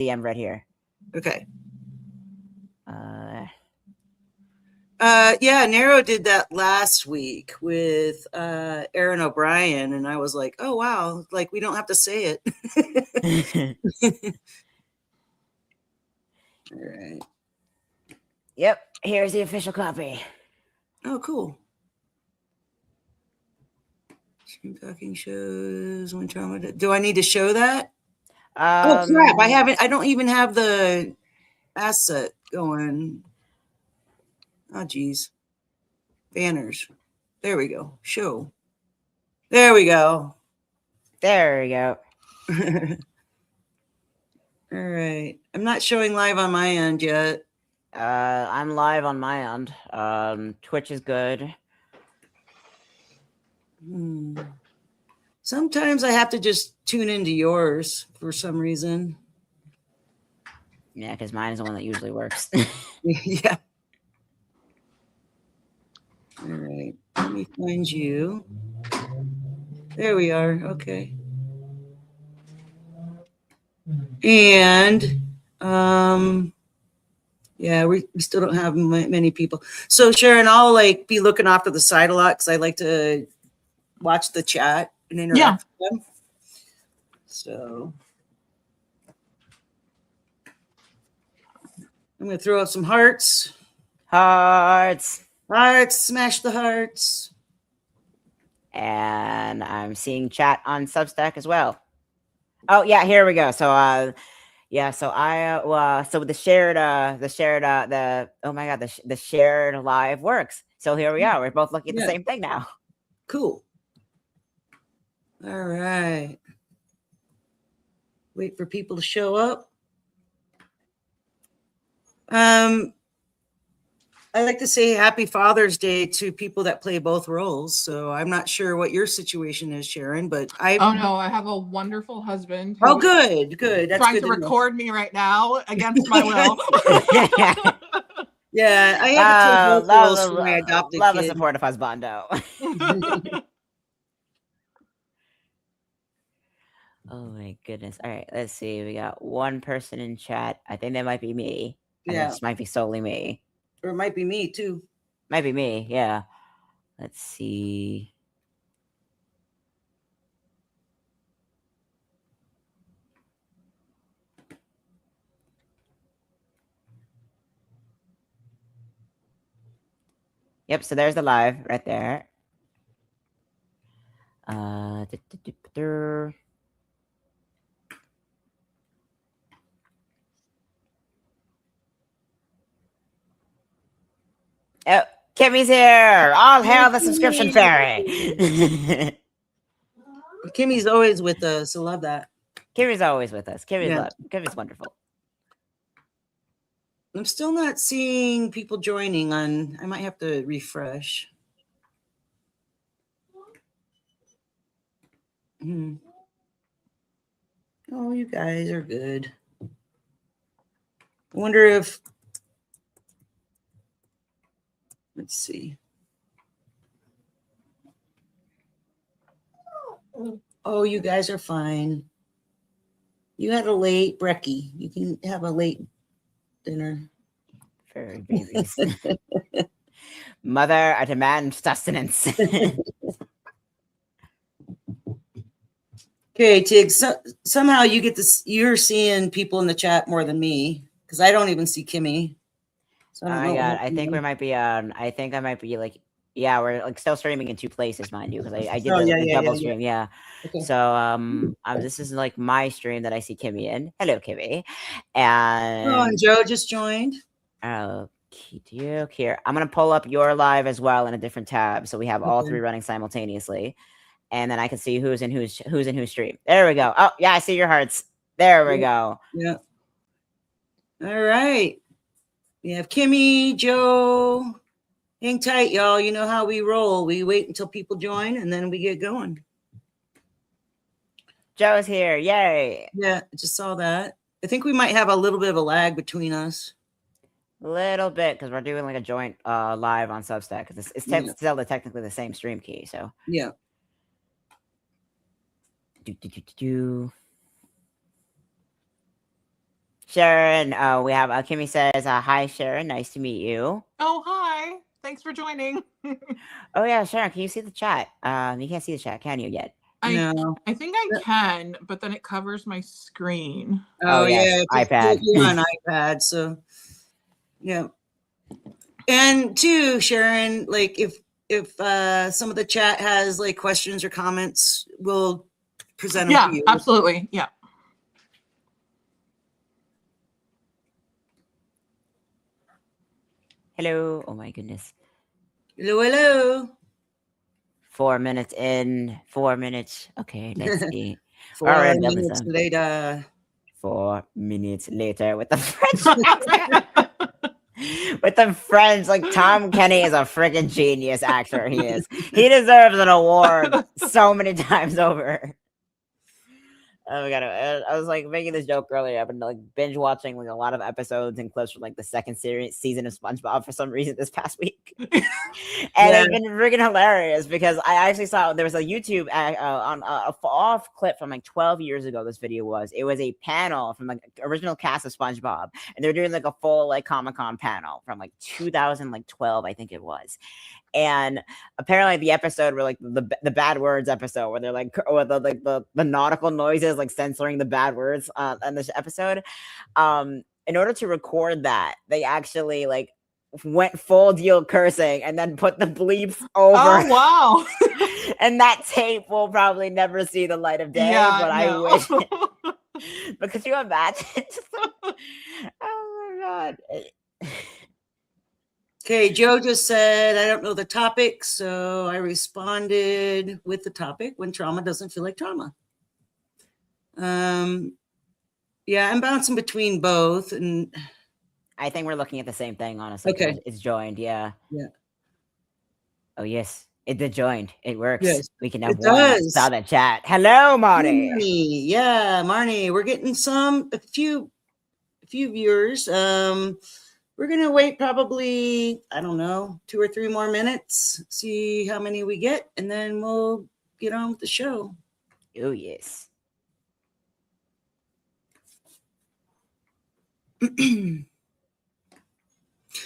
DM right here. Okay. Yeah, Nero did that last week with Aaron O'Brien, and I was like, oh wow, like we don't have to say it. All right. Yep, here's the official copy. Oh, cool. Talking shows when trauma. Do I need to show that? Oh crap! I don't even have the asset going. Oh geez. Banners. There we go. Show. There we go. There we go. All right. I'm not showing live on my end yet. I'm live on my end. Twitch is good. Sometimes I have to just tune into yours for some reason. Yeah, because mine is the one that usually works. Yeah. All right. Let me find you. There we are. Okay. And yeah, we still don't have many people. So Sharon, I'll like be looking off to the side a lot because I like to watch the chat and interact with them. So I'm going to throw up some hearts. Hearts. Smash the hearts. And I'm seeing chat on Substack as well. Oh yeah, here we go. So yeah, so so the shared oh my god, the shared live works. So here we are. We're both looking at the same thing now. Cool. All right. Wait for people to show up. I like to say happy Father's Day to people that play both roles. So I'm not sure what your situation is, Sharon, but I have a wonderful husband. Oh, good. That's trying good to record me right now against my will. Yeah, I have to play both roles for my adopted love kid. a supportive husbando. Oh my goodness. All right, let's see. We got one person in chat. I think that might be me. Yeah. This might be solely me. Or it might be me too. Might be me, yeah. Let's see. Yep, so there's the live right there. Oh, Kimmy's here. All hail the subscription fairy. Kimmy's always with us. I love that. Kimmy's always with us. Kimmy's wonderful. I'm still not seeing people joining on. I might have to refresh. Oh, you guys are good. I wonder if, let's see. Oh, you guys are fine. You had a late brekkie. You can have a late dinner. Fairy babies. Mother, I demand sustenance. Okay, Tig. Somehow you get this. You're seeing people in the chat more than me because I don't even see Kimmy. So oh my god! I think we might be. I think I might be like. Yeah, we're like still streaming in two places, mind you, because I did the double stream. Yeah. Okay. So this is like my stream that I see Kimmy in. Hello, Kimmy. And Joe just joined. Oh, here. I'm gonna pull up your live as well in a different tab, so we have all three running simultaneously, and then I can see who's in whose stream. There we go. Oh yeah, I see your hearts. There we go. Yeah. All right. We have Kimmy, Joe. Hang tight, y'all. You know how we roll. We wait until people join, and then we get going. Joe's here. Yay. Yeah, I just saw that. I think we might have a little bit of a lag between us. A little bit, because we're doing like a joint live on Substack. Because it's still technically the same stream key, so. Yeah. Sharon, we have Kimmy says, hi, Sharon. Nice to meet you. Oh, hi. Thanks for joining. Oh, yeah, Sharon, can you see the chat? You can't see the chat, can you yet? No. I think I can, but then it covers my screen. Oh, yes, yeah, iPad. You're on iPad, so yeah. And too, Sharon, like if some of the chat has like questions or comments, we'll present them to you. Absolutely. Yeah. Hello. Oh my goodness. Hello. 4 minutes in. 4 minutes. Okay, let's see. 4 minutes later. 4 minutes later with the French with the French. Like, Tom Kenny is a freaking genius actor. He is. He deserves an award so many times over. Oh my god! I was like making this joke earlier. I've been like binge watching like a lot of episodes and clips from like the second season of SpongeBob for some reason this past week, and it's been freaking hilarious because I actually saw there was a YouTube on a off clip from like 12 years ago. This video was a panel from like original cast of SpongeBob, and they're doing like a full like Comic-Con panel from like 2012, I think it was. And apparently the episode where like the bad words episode where they're like or the nautical noises like censoring the bad words in this episode, in order to record that they actually like went full deal cursing and then put the bleeps over. Oh wow. And that tape will probably never see the light of day, but I wish. But could you imagine? Oh my god. Okay, Joe just said, I don't know the topic, so I responded with the topic, when trauma doesn't feel like trauma. Yeah, I'm bouncing between both. And I think we're looking at the same thing, honestly. Okay. It's joined, yeah. Yeah. Oh, yes. It did joined. It works. Yes, we can have one solid chat. Hello, Marnie. Yeah, Marnie. We're getting a few viewers. We're going to wait probably, I don't know, 2 or 3 more minutes, see how many we get, and then we'll get on with the show. Oh, yes.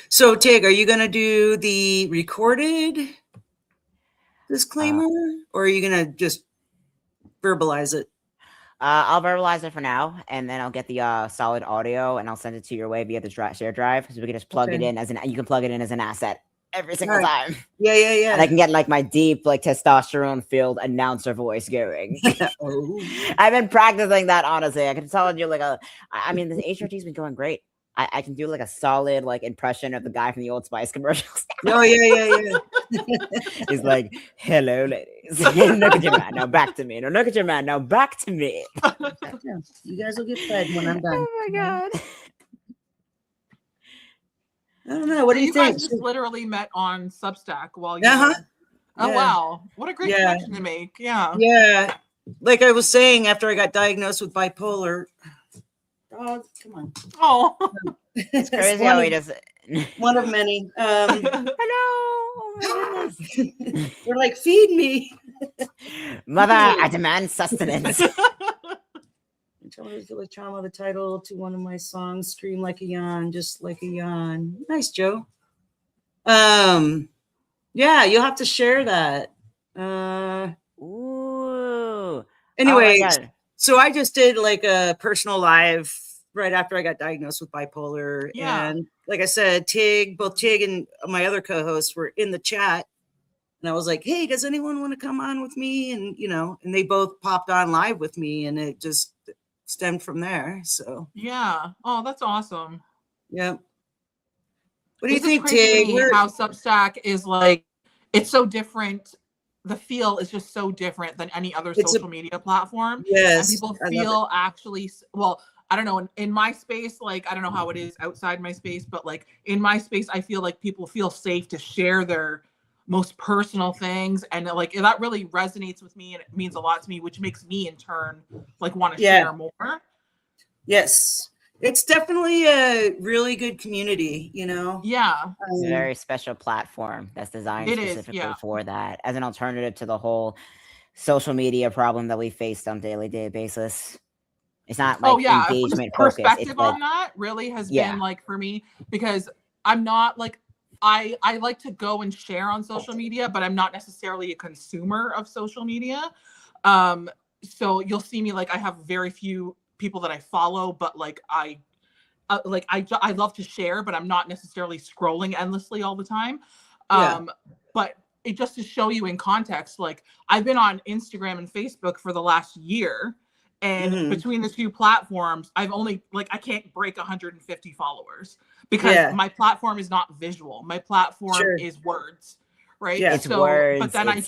So, Tig, are you going to do the recorded disclaimer, or are you going to just verbalize it? I'll verbalize it for now, and then I'll get the solid audio, and I'll send it to your way via the share drive, so we can just plug it in you can plug it in as an asset every single time. Yeah. And I can get like my deep, like testosterone-filled announcer voice going. I've been practicing that, honestly. I can tell you like I mean, the HRT's been going great. I can do like a solid like impression of the guy from the Old Spice commercials. Oh yeah. He's like, "Hello, ladies. Look at your man now. Back to me. No, look at your man now. Back to me." You guys will get fed when I'm done. Oh my god. I don't know. What do you think? Guys just literally met on Substack while you. Oh wow! What a great connection to make. Yeah. Like I was saying, after I got diagnosed with bipolar. Oh, come on. Oh, it's crazy how he does it. One of many. Hello. Oh They're like, feed me. Mother, I demand sustenance. Trauma, the title to one of my songs, Scream Like a Yawn, Just Like a Yawn. Nice, Joe. Yeah, you'll have to share that. Ooh. Anyway, so I just did like a personal live right after I got diagnosed with bipolar. Yeah. And like I said, both Tig and my other co-hosts were in the chat. And I was like, hey, does anyone want to come on with me? And, and they both popped on live with me, and it just stemmed from there. So, yeah. Oh, that's awesome. Yeah. What do you think, Tig? How Substack is like, it's so different. The feel is just so different than any other social media platform. Yes. And people feel actually, well, I don't know, in my space, like, I don't know how it is outside my space, but like in my space, I feel like people feel safe to share their most personal things. And like, that really resonates with me, and it means a lot to me, which makes me in turn, like, want to share more. Yes. It's definitely a really good community, Yeah. It's a very special platform that's designed specifically for that, as an alternative to the whole social media problem that we face on a daily basis. It's not like engagement focused. Perspective on that really has been like for me, because I'm not like, I like to go and share on social media, but I'm not necessarily a consumer of social media. So you'll see me like I have very few people that I follow, but like I love to share, but I'm not necessarily scrolling endlessly all the time. But it just to show you in context, like I've been on Instagram and Facebook for the last year, and between the two platforms, I've only like I can't break 150 followers because my platform is not visual. My platform is words, right? Yeah, it's words. But then I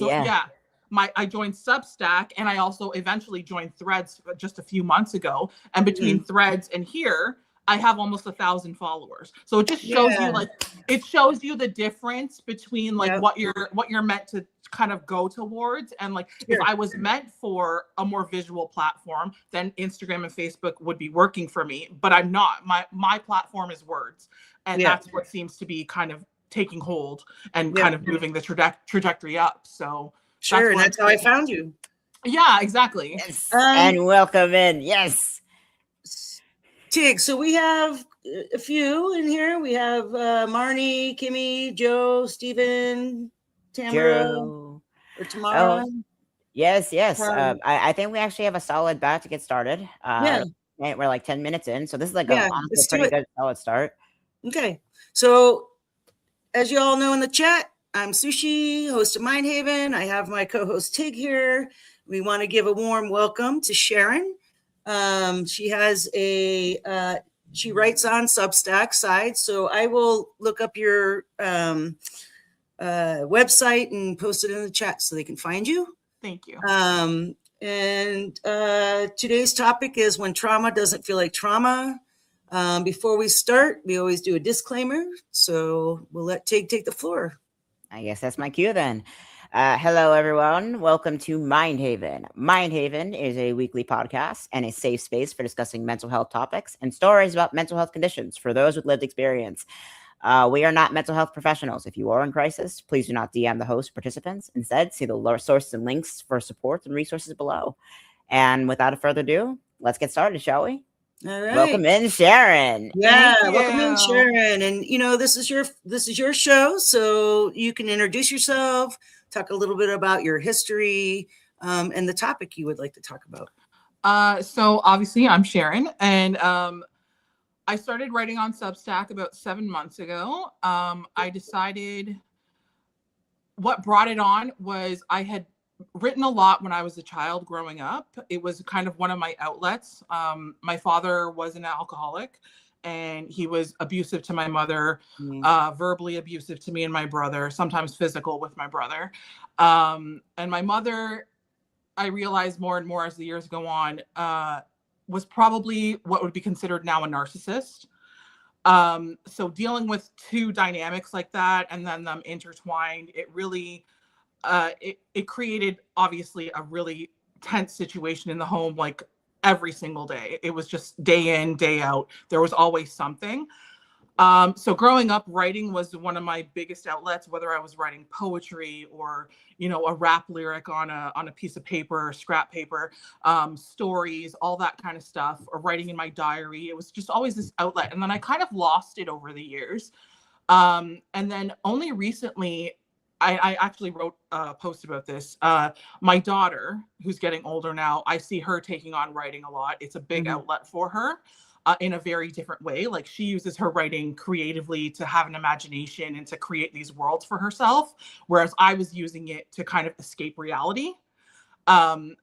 joined Substack, and I also eventually joined Threads just a few months ago. And between Threads and here, I have almost 1,000 followers. So it just shows you like it shows you the difference between like what you're meant to kind of go towards. And like if I was meant for a more visual platform, then Instagram and Facebook would be working for me. But I'm not. My platform is words, and that's what seems to be kind of taking hold and kind of moving the trajectory up. So that's how I found you. Yeah, exactly. Yes. And welcome in. Yes. Tig, so we have a few in here. We have Marnie, Kimmy, Joe, Stephen, Tamara, or Tamara. Oh, yes. I think we actually have a solid batch to get started. We're like 10 minutes in, so this is like a pretty good solid start. Okay, so as you all know in the chat, I'm Sushi, host of Mindhaven. I have my co-host Tig here. We want to give a warm welcome to Sharon. She has she writes on Substack side. So I will look up your website and post it in the chat so they can find you. Thank you. And today's topic is when trauma doesn't feel like trauma. Before we start, we always do a disclaimer. So we'll let Tig take the floor. I guess that's my cue then. Hello, everyone. Welcome to Mindhaven. Mindhaven is a weekly podcast and a safe space for discussing mental health topics and stories about mental health conditions for those with lived experience. We are not mental health professionals. If you are in crisis, please do not DM the host participants. Instead, see the sources and links for support and resources below. And without further ado, let's get started, shall we? All right. Welcome in, Sharon. Welcome in, Sharon. And this is your show, so you can introduce yourself, talk a little bit about your history, and the topic you would like to talk about. So obviously I'm Sharon, and I started writing on Substack about 7 months ago. I decided what brought it on was I had written a lot when I was a child growing up. It was kind of one of my outlets. My father was an alcoholic, and he was abusive to my mother, verbally abusive to me and my brother, sometimes physical with my brother. And my mother, I realized more and more as the years go on, was probably what would be considered now a narcissist. So dealing with two dynamics like that and then them intertwined, it really, it created obviously a really tense situation in the home, like every single day. It was just day in, day out. There was always something. So growing up, writing was one of my biggest outlets, whether I was writing poetry or, a rap lyric on a piece of paper or scrap paper, stories, all that kind of stuff, or writing in my diary. It was just always this outlet. And then I kind of lost it over the years. And then only recently, I actually wrote a post about this. My daughter, who's getting older now, I see her taking on writing a lot. It's a big outlet for her. In a very different way. Like she uses her writing creatively to have an imagination and to create these worlds for herself. Whereas I was using it to kind of escape reality. And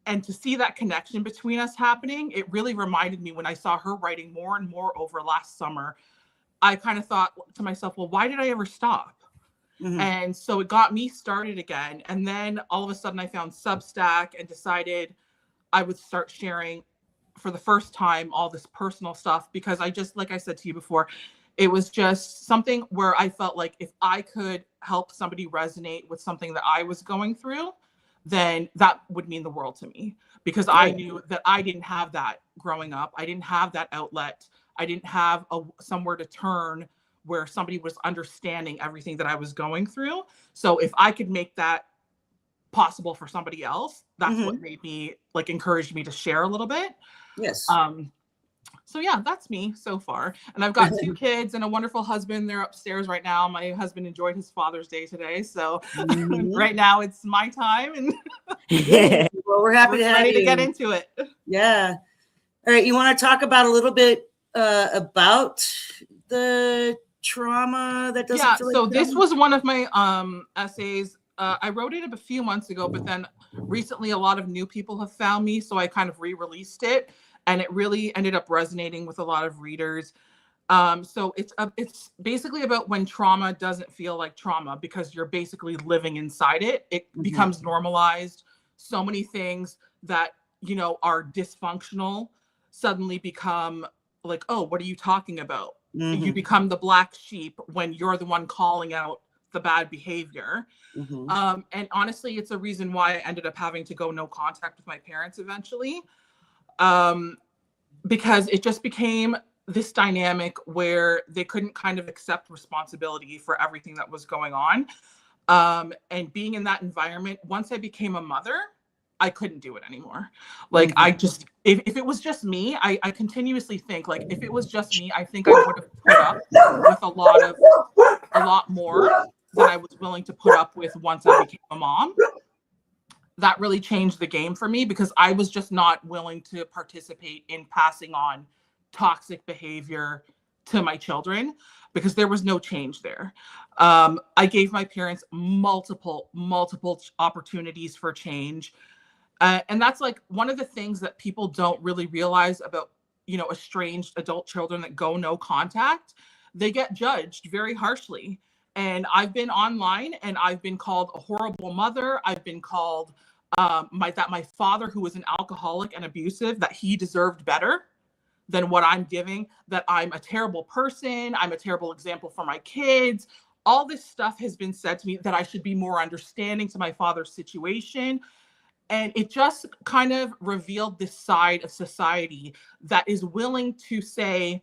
to see that connection between us happening, it really reminded me when I saw her writing more and more over last summer, I kind of thought to myself, well, why did I ever stop? And so it got me started again. And then all of a sudden I found Substack and decided I would start sharing for the first time all this personal stuff, because I just, like I said to you before, it was just something where I felt like if I could help somebody resonate with something that I was going through, then that would mean the world to me, because I knew that I didn't have that growing up. I didn't have that outlet. I didn't have somewhere to turn where somebody was understanding everything that I was going through. So if I could make that possible for somebody else, that's what made me, like, encouraged me to share a little bit. Yes. So yeah, that's me so far. And I've got 2 kids and a wonderful husband. They're upstairs right now. My husband enjoyed his Father's Day today. So right now it's my time, and well, we're happy to have ready you. to get into it. Yeah. All right. You want to talk about a little bit about the trauma that doesn't feel like so this was one of my essays. I wrote it a few months ago, but then recently a lot of new people have found me, so I kind of re-released it, and it really ended up resonating with a lot of readers. So it's basically about when trauma doesn't feel like trauma because you're basically living inside it. It becomes normalized. So many things that, you know, are dysfunctional suddenly become like, oh, what are you talking about? You become the black sheep when you're the one calling out the bad behavior. And honestly, it's a reason why I ended up having to go no contact with my parents eventually, because it just became this dynamic where they couldn't kind of accept responsibility for everything that was going on. And being in that environment, once I became a mother, I couldn't do it anymore. Like I just, if it was just me, I continuously think like, if it was just me, I think I would have put up with a lot more than I was willing to put up with once I became a mom. That really changed the game for me because I was just not willing to participate in passing on toxic behavior to my children because there was no change there. I gave my parents multiple opportunities for change. And that's like one of the things that people don't really realize about, you know, estranged adult children that go no contact. They get judged very harshly. And I've been online and I've been called a horrible mother. I've been called my father, who was an alcoholic and abusive, that he deserved better than what I'm giving, that I'm a terrible person. I'm a terrible example for my kids. All this stuff has been said to me that I should be more understanding to my father's situation. And it just kind of revealed this side of society that is willing to say,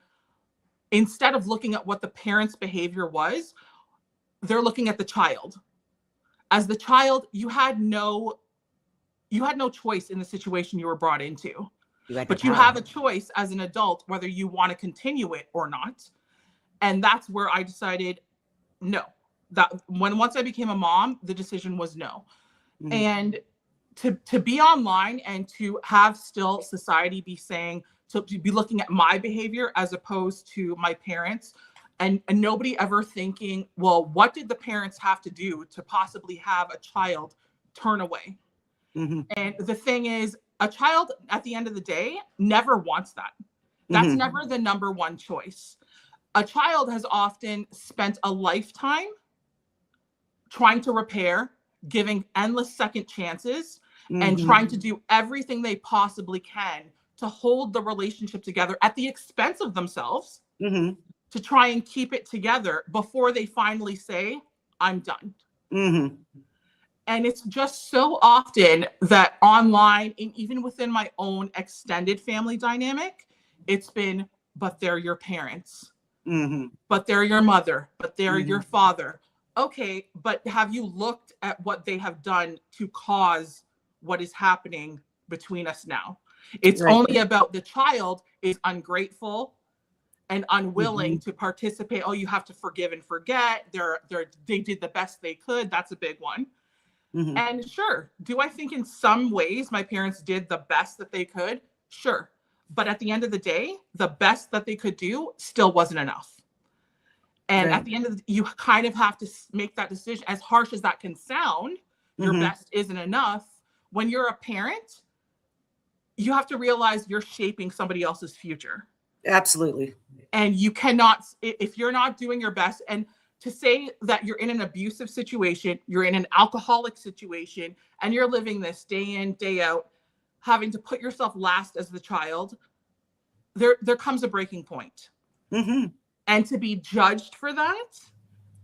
instead of looking at what the parent's behavior was, they're looking at the child. As the child, you had no choice in the situation you were brought into. But you have a choice as an adult whether you want to continue it or not. And that's where I decided no. Once I became a mom, the decision was no. And to be online and to have still society be saying, to be looking at my behavior as opposed to my parents, and nobody ever thinking, well, what did the parents have to do to possibly have a child turn away? And the thing is, a child at the end of the day never wants that. That's never the number one choice. A child has often spent a lifetime trying to repair, giving endless second chances, and trying to do everything they possibly can to hold the relationship together at the expense of themselves, to try and keep it together before they finally say, I'm done. And it's just so often that online, and even within my own extended family dynamic, it's been, but they're your parents, but they're your mother, but they're your father. Okay, but have you looked at what they have done to cause what is happening between us now? It's only about the child is ungrateful and unwilling to participate. Oh, you have to forgive and forget. They did the best they could. That's a big one. And sure, do I think in some ways my parents did the best that they could? Sure. But at the end of the day, the best that they could do still wasn't enough. And at the end of you kind of have to make that decision. As harsh as that can sound, your best isn't enough. When you're a parent, you have to realize you're shaping somebody else's future. Absolutely. And you cannot, if you're not doing your best, and to say that you're in an abusive situation, you're in an alcoholic situation, and you're living this day in, day out, having to put yourself last as the child, there comes a breaking point. And to be judged for that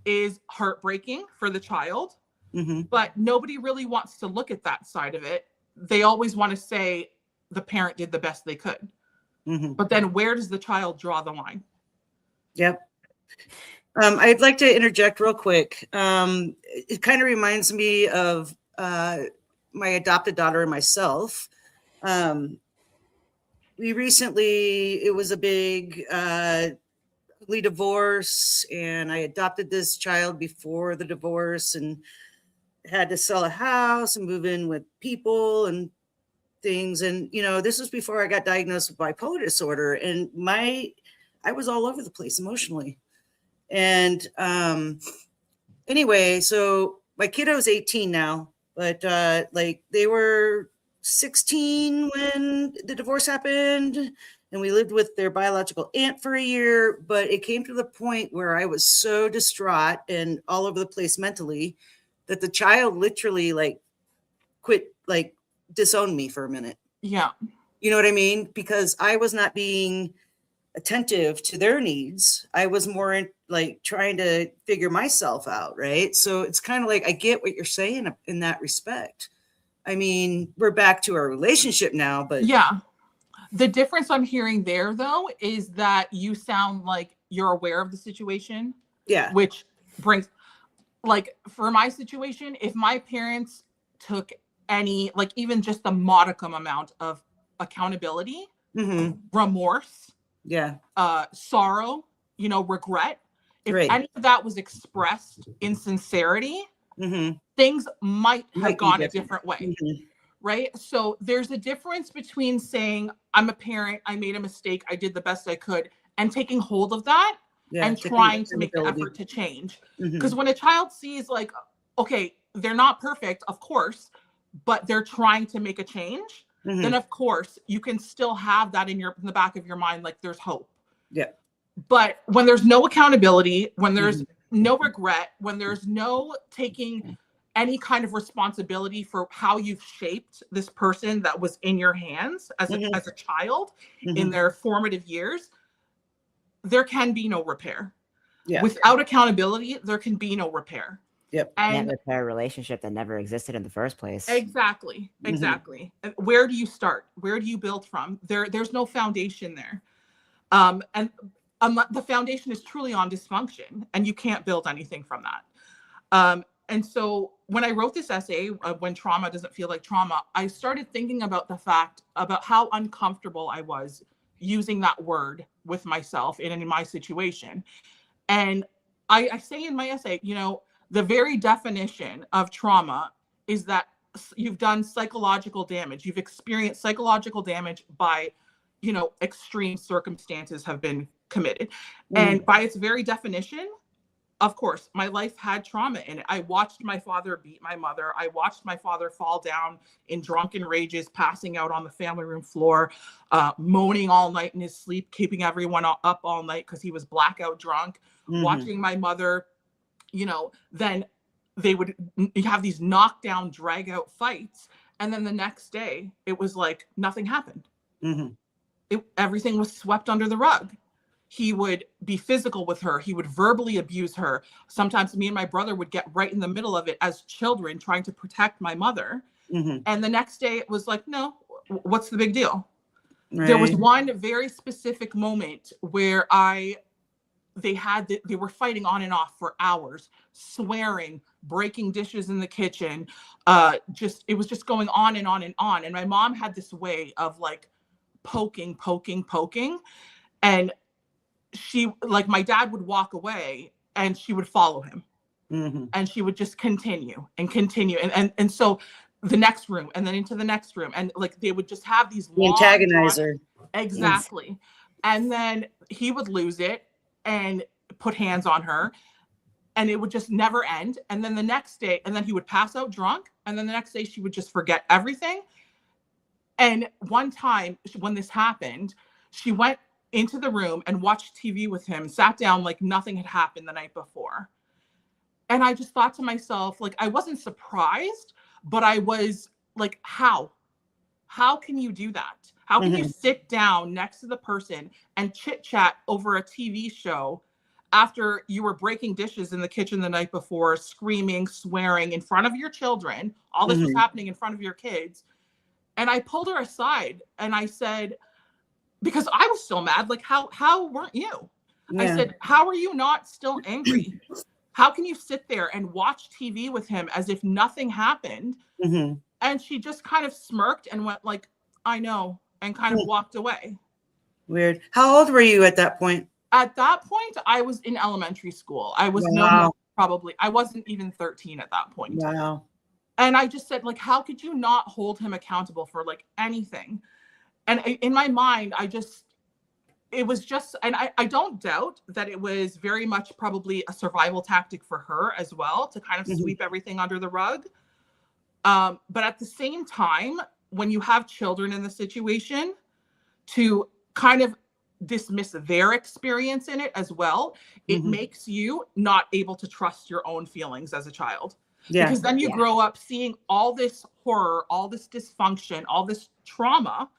is heartbreaking for the child. But nobody really wants to look at that side of it. They always want to say the parent did the best they could. But then where does the child draw the line? Yep. I'd like to interject real quick. It kind of reminds me of my adopted daughter and myself. recently, it was a big ugly divorce, and I adopted this child before the divorce and had to sell a house and move in with people and things. And, you know, this was before I got diagnosed with bipolar disorder, and I was all over the place emotionally. And anyway, so my kiddo's 18 now, but like they were 16 when the divorce happened, and we lived with their biological aunt for a year. But it came to the point where I was so distraught and all over the place mentally that the child literally like quit, like disowned me for a minute. Yeah. You know what I mean? Because I was not being attentive to their needs. I was more like trying to figure myself out, right? So it's kind of like, I get what you're saying in that respect. I mean, we're back to our relationship now, but yeah. The difference I'm hearing there, though, is that you sound like you're aware of the situation. Yeah. Which brings, like, for my situation, if my parents took any, like, even just the modicum amount of accountability, remorse, sorrow, you know, regret, if any of that was expressed in sincerity, things might have gone a different way. Right? So there's a difference between saying, I'm a parent, I made a mistake, I did the best I could, and taking hold of that and trying to make the effort to change. Because when a child sees, like, okay, they're not perfect, of course, but they're trying to make a change, then of course you can still have that in the back of your mind, like there's hope. Yeah. But when there's no accountability, when there's no regret, when there's no taking any kind of responsibility for how you've shaped this person that was in your hands as a child in their formative years, there can be no repair. Yeah. Without accountability, there can be no repair. Yep. And repair a relationship that never existed in the first place. Exactly. Exactly. Where do you start? Where do you build from? There's no foundation there. And the foundation is truly on dysfunction, and you can't build anything from that. And so when I wrote this essay, When Trauma Doesn't Feel Like Trauma, I started thinking about about how uncomfortable I was using that word with myself in my situation. And I say in my essay, you know, the very definition of trauma is that you've done psychological damage. You've experienced psychological damage by, you know, extreme circumstances have been committed. And by its very definition, of course, my life had trauma in it. I watched my father beat my mother. I watched my father fall down in drunken rages, passing out on the family room floor, moaning all night in his sleep, keeping everyone up all night because he was blackout drunk. Watching my mother, you know, then they would have these knockdown, drag out fights. And then the next day, it was like nothing happened. Everything was swept under the rug. He would be physical with her. He would verbally abuse her. Sometimes me and my brother would get right in the middle of it as children trying to protect my mother. And the next day it was like, no, what's the big deal? Right. There was one very specific moment where they were fighting on and off for hours, swearing, breaking dishes in the kitchen. It was just going on and on and on. And my mom had this way of like poking. And she, like, my dad would walk away and she would follow him. And she would just continue. And so the next room and then into the next room. And like, they would just have these long antagonizer. Exactly. Yes. And then he would lose it and put hands on her, and it would just never end. And then the next day, and then he would pass out drunk. And then the next day she would just forget everything. And one time when this happened, she went into the room and watched TV with him, sat down like nothing had happened the night before. And I just thought to myself, like, I wasn't surprised, but I was like, how can you do that? How can you sit down next to the person and chit chat over a TV show after you were breaking dishes in the kitchen the night before, screaming, swearing in front of your children? All this was happening in front of your kids. And I pulled her aside and I said, because I was still mad, like, how weren't you? Yeah. I said, how are you not still angry? How can you sit there and watch TV with him as if nothing happened? And she just kind of smirked and went like, I know, and kind of walked away. Weird. How old were you at that point? At that point, I was in elementary school. I was I wasn't even 13 at that point. Wow. And I just said, like, how could you not hold him accountable for like anything? And in my mind, it was just, and I don't doubt that it was very much probably a survival tactic for her as well, to kind of sweep everything under the rug. But at the same time, when you have children in the situation, to kind of dismiss their experience in it as well, it makes you not able to trust your own feelings as a child. Yeah. Because then you grow up seeing all this horror, all this dysfunction, all this trauma,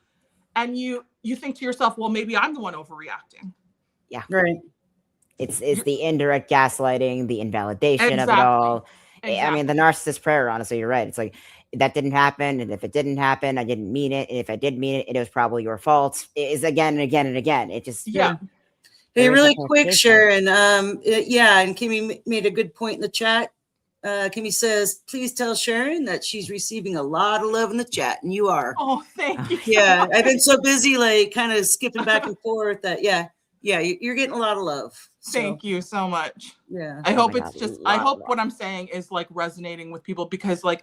and you think to yourself, well, maybe I'm the one overreacting. Yeah. Right. It's the indirect gaslighting, the invalidation of it all. Exactly. I mean, the narcissist prayer, honestly, you're right. It's like, that didn't happen. And if it didn't happen, I didn't mean it. And if I did mean it, it was probably your fault. It is again and again and again. It just, Hey, really quick, Sharon. And Kimmy made a good point in the chat. Kimmy says, please tell Sharon that she's receiving a lot of love in the chat, and you are. Oh, thank you. Yeah, I've been so busy, like, kind of skipping back and forth that, you're getting a lot of love. So. Thank you so much. Yeah. I hope I hope what I'm saying is like resonating with people, because like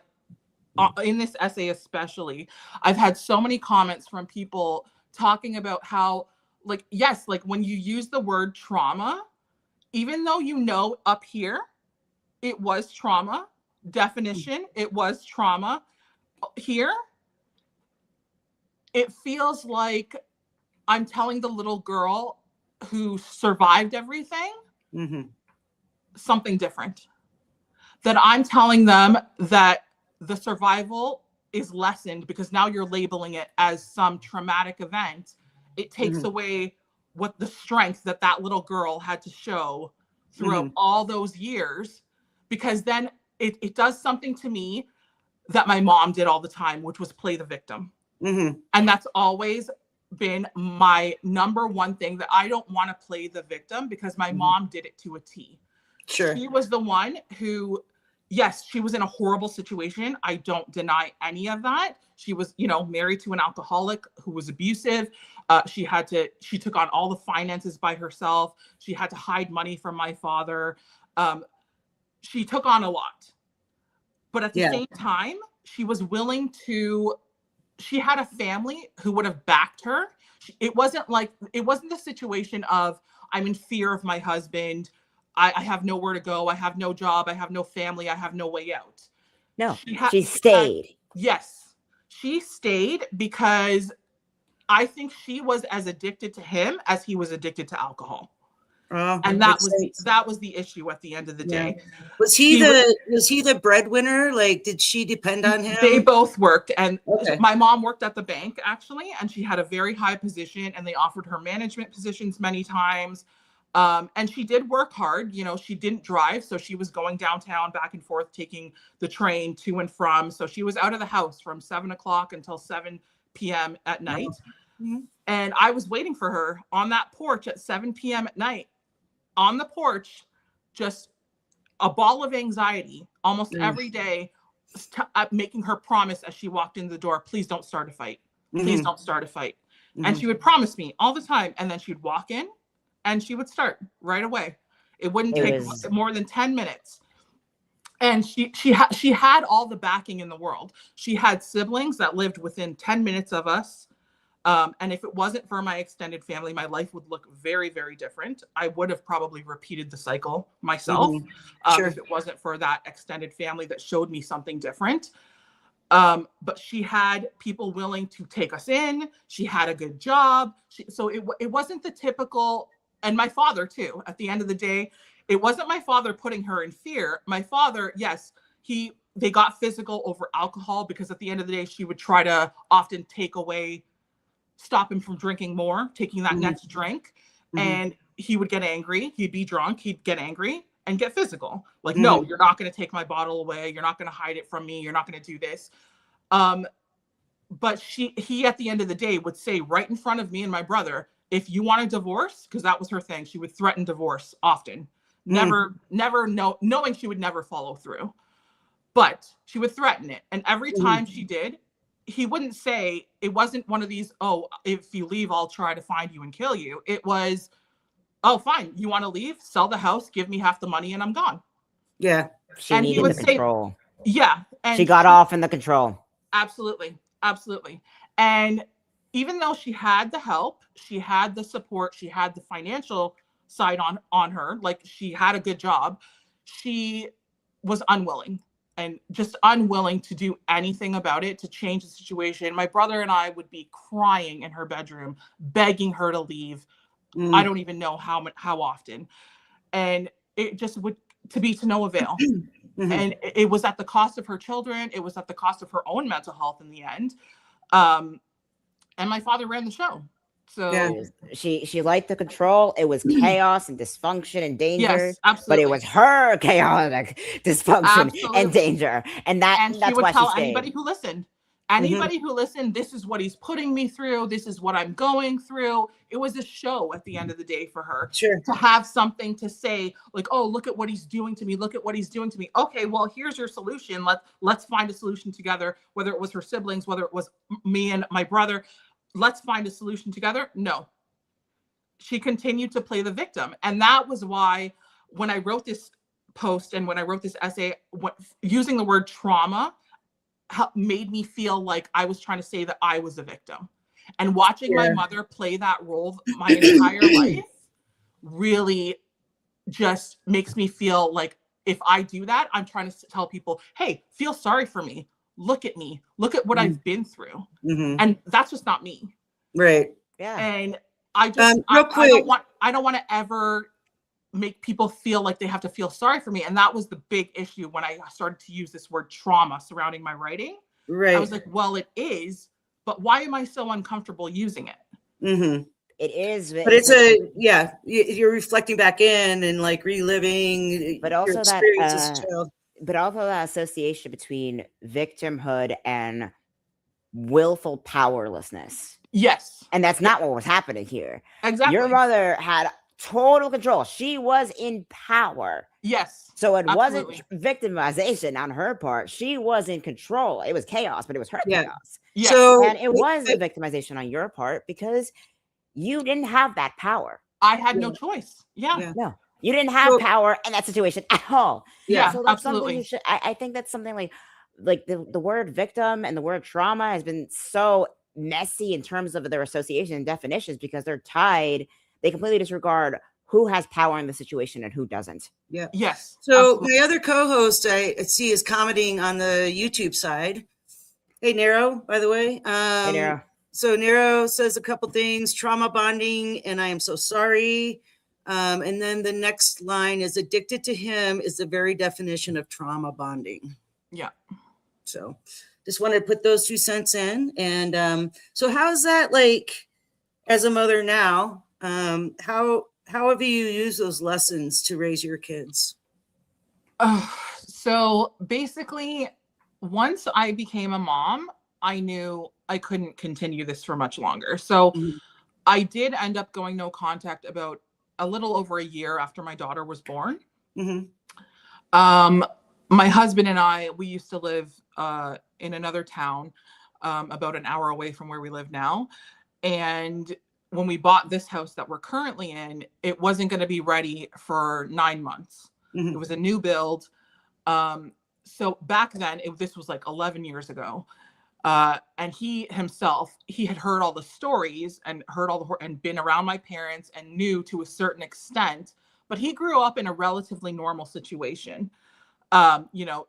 in this essay especially, I've had so many comments from people talking about how, like, yes, like when you use the word trauma, even though you know up here, it was trauma, definition, it was trauma, here, it feels like I'm telling the little girl who survived everything something different. That I'm telling them that the survival is lessened because now you're labeling it as some traumatic event. It takes away what the strength that little girl had to show throughout all those years, because then it does something to me that my mom did all the time, which was play the victim. And that's always been my number one thing, that I don't want to play the victim, because my mom did it to a T. Sure. She was the one who, yes, she was in a horrible situation. I don't deny any of that. She was, married to an alcoholic who was abusive. She took on all the finances by herself. She had to hide money from my father. She took on a lot. But at the same time, she was willing to, she had a family who would have backed her. It wasn't the situation of, I'm in fear of my husband. I have nowhere to go. I have no job. I have no family. I have no way out. No, she stayed. Yes, she stayed because I think she was as addicted to him as he was addicted to alcohol. And that was the issue at the end of the day. Was he the breadwinner? Like, did she depend on him? They both worked, and my mom worked at the bank actually, and she had a very high position, and they offered her management positions many times. And she did work hard. She didn't drive, so she was going downtown back and forth, taking the train to and from. So she was out of the house from 7 o'clock until 7 p.m. at night. And I was waiting for her on that porch at 7 p.m. at night. On the porch, just a ball of anxiety almost every day, making her promise as she walked in the door, please don't start a fight. Please don't start a fight. And she would promise me all the time. And then she'd walk in and she would start right away. It wouldn't take more than 10 minutes. And she had all the backing in the world. She had siblings that lived within 10 minutes of us. And if it wasn't for my extended family, my life would look very, very different. I would have probably repeated the cycle myself if it wasn't for that extended family that showed me something different. But she had people willing to take us in. She had a good job. So it wasn't the typical, and my father too, at the end of the day, it wasn't my father putting her in fear. My father, yes, they got physical over alcohol, because at the end of the day, she would try to often stop him from drinking more, taking that next drink. And he would get angry. He'd be drunk. He'd get angry and get physical. Like, no, you're not going to take my bottle away. You're not going to hide it from me. You're not going to do this. But he, at the end of the day, would say right in front of me and my brother, if you want a divorce, because that was her thing, she would threaten divorce often. Knowing she would never follow through. But she would threaten it. And every time she did, he wouldn't say, it wasn't one of these, oh, if you leave, I'll try to find you and kill you. It was, oh, fine. You want to leave? Sell the house, give me half the money, and I'm gone. Yeah. She needed the control. Yeah. And she got off in the control. Absolutely. Absolutely. And even though she had the help, she had the support, she had the financial side on her, like she had a good job, she was unwilling and just unwilling to do anything about it, to change the situation. My brother and I would be crying in her bedroom, begging her to leave. I don't even know how often. And it just would to no avail. And it was at the cost of her children. It was at the cost of her own mental health in the end. And my father ran the show. So yeah. She liked the control. It was chaos and dysfunction and danger. Yes, absolutely. But it was her chaotic dysfunction and danger. And that's she would why tell she anybody who listened. Anybody who listened, this is what he's putting me through. This is what I'm going through. It was a show at the end of the day for her. Sure. To have something to say, like, oh, look at what he's doing to me. Look at what he's doing to me. Okay, well, here's your solution. Let's find a solution together, whether it was her siblings, whether it was me and my brother. Let's find a solution together. No. She continued to play the victim. And that was why when I wrote this post and when I wrote this essay, using the word trauma made me feel like I was trying to say that I was a victim. And watching my mother play that role my entire life really just makes me feel like if I do that, I'm trying to tell people, hey, feel sorry for me. Look at me. Look at what I've been through. And that's just not me. Right. Yeah. And I just, I don't want to ever make people feel like they have to feel sorry for me. And that was the big issue when I started to use this word trauma surrounding my writing. Right. I was like, well, it is, but why am I so uncomfortable using it? It is, but it's you're reflecting back in and like reliving, but also that but also that association between victimhood and willful powerlessness. Yes. And that's not what was happening here. Exactly. Your mother had total control. She was in power. Yes. So it wasn't victimization on her part. She was in control. It was chaos, but it was her chaos. Yes. So, and it was a victimization on your part because you didn't have that power. I had no choice. Yeah. No, you didn't have power in that situation at all. Yeah, so that's absolutely. Something you should, I think that's something like the word victim and the word trauma has been so messy in terms of their association and definitions because they're tied. They completely disregard who has power in the situation and who doesn't. Yeah. Yes. So absolutely. my other co-host I see is commenting on the YouTube side. Hey, Nero, by the way. Hey, Nero. So Nero says a couple things, trauma bonding, and I am so sorry. And then the next line is addicted to him is the very definition of trauma bonding. Yeah. So just wanted to put those 2 cents in. And so how's that like as a mother now? How have you used those lessons to raise your kids? So basically, once I became a mom, I knew I couldn't continue this for much longer. So I did end up going no contact about a little over a year after my daughter was born. My husband and I, we used to live in another town about an hour away from where we live now. And when we bought this house that we're currently in, it wasn't going to be ready for 9 months. It was a new build. So back then, this was like 11 years ago. And he himself, he had heard all the stories and heard and been around my parents and knew to a certain extent, but he grew up in a relatively normal situation.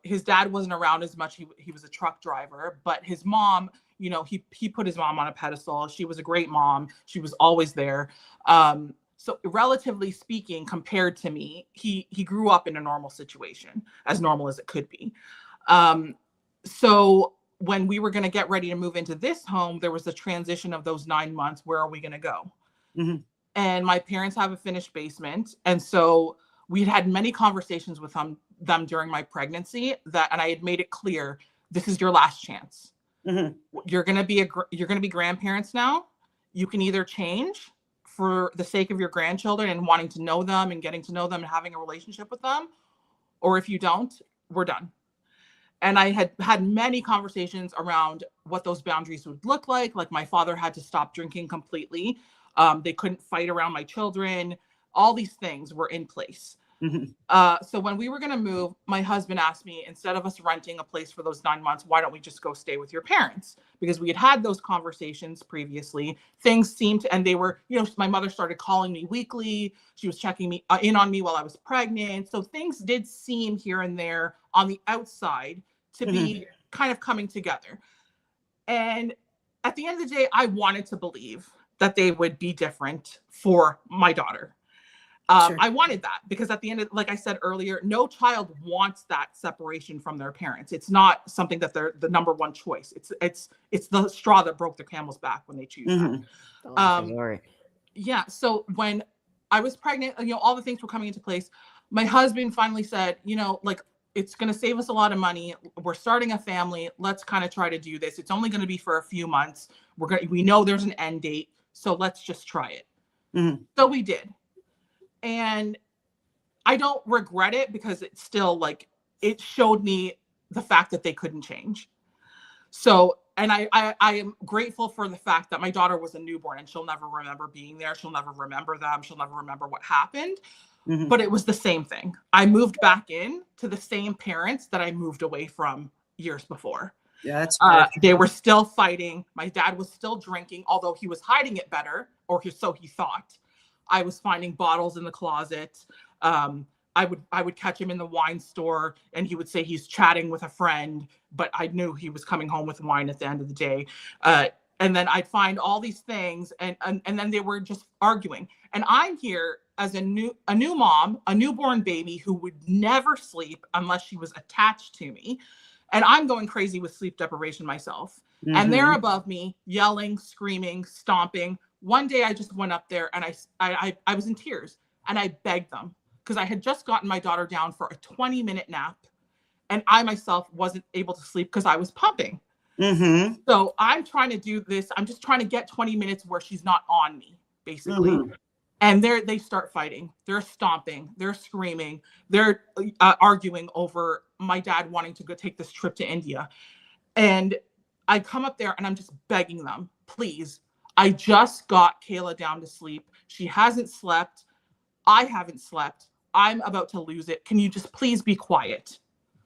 His dad wasn't around as much. He was a truck driver, but his mom, he put his mom on a pedestal. She was a great mom. She was always there. So relatively speaking, compared to me, he grew up in a normal situation, as normal as it could be. So when we were going to get ready to move into this home, there was a transition of those 9 months. Where are we going to go? And my parents have a finished basement. And so we had many conversations with them during my pregnancy and I had made it clear, this is your last chance. You're going to be grandparents now. You can either change for the sake of your grandchildren and wanting to know them and getting to know them and having a relationship with them, or if you don't, we're done. And I had had many conversations around what those boundaries would look like. Like my father had to stop drinking completely. They couldn't fight around my children. All these things were in place. So when we were going to move, my husband asked me, instead of us renting a place for those 9 months, why don't we just go stay with your parents? Because we had had those conversations previously. Things seemed to, and they were, you know, my mother started calling me weekly. She was checking me in on me while I was pregnant. So things did seem here and there on the outside to be kind of coming together. And at the end of the day, I wanted to believe that they would be different for my daughter. Sure. I wanted that because at the end of, like I said earlier, no child wants that separation from their parents. It's not something that they're the number one choice. It's the straw that broke the camel's back when they choose that. Yeah. So when I was pregnant, you know, all the things were coming into place. My husband finally said, you know, like, it's going to save us a lot of money. We're starting a family. Let's kind of try to do this. It's only going to be for a few months. We know there's an end date. So let's just try it. So we did. And I don't regret it because it's still like, it showed me the fact that they couldn't change. So, and I am grateful for the fact that my daughter was a newborn and she'll never remember being there. She'll never remember them. She'll never remember what happened, but it was the same thing. I moved back in to the same parents that I moved away from years before. Yeah, that's they were still fighting. My dad was still drinking, although he was hiding it better, or so he thought. I was finding bottles in the closet. I would catch him in the wine store and he would say he's chatting with a friend, but I knew he was coming home with wine at the end of the day. And then I'd find all these things and then they were just arguing. And I'm here as a new mom, a newborn baby who would never sleep unless she was attached to me. And I'm going crazy with sleep deprivation myself. And they're above me yelling, screaming, stomping. One day I just went up there and I was in tears and I begged them because I had just gotten my daughter down for a 20-minute nap and I myself wasn't able to sleep because I was pumping. So I'm trying to do this. I'm just trying to get 20 minutes where she's not on me, basically. And they start fighting. They're stomping. They're screaming. They're arguing over my dad wanting to go take this trip to India. And I come up there and I'm just begging them, please. I just got Kayla down to sleep. She hasn't slept. I haven't slept. I'm about to lose it. Can you just please be quiet?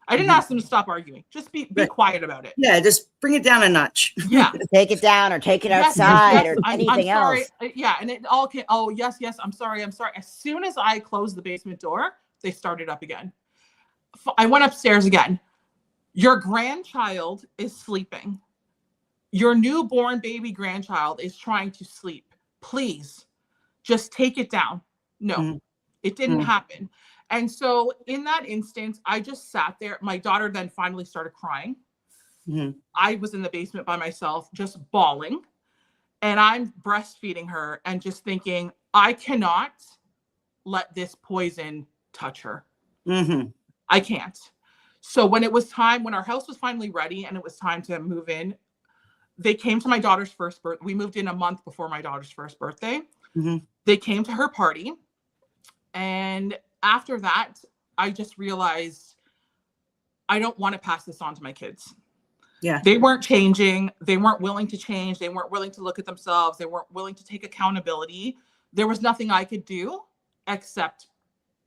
I didn't ask them to stop arguing. Just be quiet about it. Yeah, just bring it down a notch. Yeah. Take it down or take it outside or anything else. Yeah, and it all can, oh, yes, I'm sorry. As soon as I closed the basement door, they started up again. I went upstairs again. Your grandchild is sleeping. Your newborn baby grandchild is trying to sleep. Please, just take it down. No, it didn't happen. And so in that instance, I just sat there. My daughter then finally started crying. I was in the basement by myself, just bawling. And I'm breastfeeding her and just thinking, I cannot let this poison touch her. I can't. So when it was time, when our house was finally ready and it was time to move in, they came to my daughter's first birthday. We moved in a month before my daughter's first birthday. They came to her party. And after that, I just realized I don't want to pass this on to my kids. Yeah. They weren't changing. They weren't willing to change. They weren't willing to look at themselves. They weren't willing to take accountability. There was nothing I could do except